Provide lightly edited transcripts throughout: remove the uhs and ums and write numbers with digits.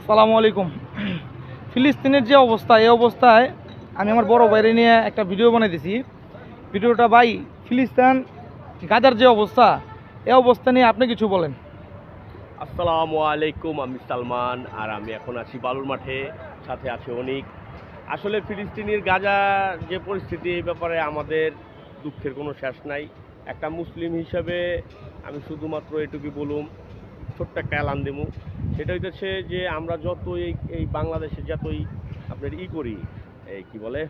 আসসালামু আলাইকুম। ফিলিস্তিনের যে অবস্থা, এই অবস্থায় আমি আমার বড় ভাইরে নিয়ে একটা ভিডিও বানাইতেছি। ভিডিওটা ভাই, ফিলিস্তিন গাজার যে অবস্থা, এই অবস্থা নিয়ে আপনি কিছু বলেন। আসসালামু আলাইকুম, আমি সালমান আর আমি এখন আছি বালুর মাঠে, সাথে আছে অনিক। আসলে ফিলিস্তিনের গাজার যে পরিস্থিতি, এই ব্যাপারে আমাদের দুঃখের কোনো শেষ নাই। একটা মুসলিম হিসাবে আমি শুধুমাত্র এটুকুই বলুম, ছোট্ট একটা অ্যালান দেবো। সেটা হইতেছে যে আমরা যতই এই বাংলাদেশে যতই আপনার করি, এই কি বলে,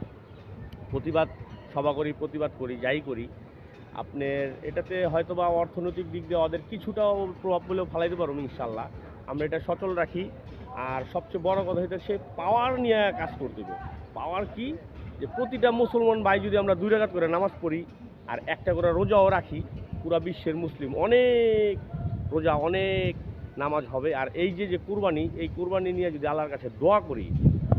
প্রতিবাদ সভা করি, প্রতিবাদ করি, যাই করি, আপনার এটাতে হয়তো বা অর্থনৈতিক দিক দিয়ে ওদের কিছুটাও প্রভাব পেলেও ফেলাইতে পারবো ইনশাল্লাহ। আমরা এটা সচল রাখি। আর সবচেয়ে বড় কথা হইতেছে পাওয়ার নিয়ে কাজ করতে হবে। পাওয়ার কি, যে প্রতিটা মুসলমান ভাই যদি আমরা 2 রাকাত করে নামাজ পড়ি আর একটা করে রোজাও রাখি, পুরা বিশ্বের মুসলিম অনেক রোজা, অনেক নামাজ হবে। আর এই যে কুরবানি, এই কুরবানি নিয়ে যদি আল্লাহর কাছে দোয়া করি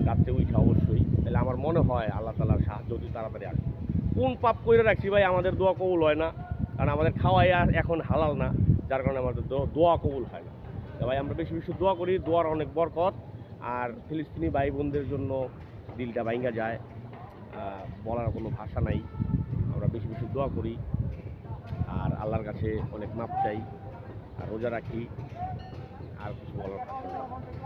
রাত্রে উঠা, অবশ্যই তাহলে আমার মনে হয় আল্লাহ তাআলার সাহায্য অতি তাড়াতাড়ি আসবে। কোন পাপ করে রাখছি ভাই, আমাদের দোয়া কবুল হয় না, কারণ আমাদের খাওয়াই আর এখন হালাল না, যার কারণে আমাদের দোয়া কবুল হয় না। তা ভাই আমরা বেশি বেশি দোয়া করি, দোয়ার অনেক বরকত। আর ফিলিস্তিনি ভাই বোনদের জন্য দিলটা ভাঙ্গা যায়, বলার কোনো ভাষা নাই। আমরা বেশি বেশি দোয়া করি আর আল্লাহর কাছে অনেক মাপ চাই আর রোজা রাখি। আর কিছু বলার ভাষা নেই।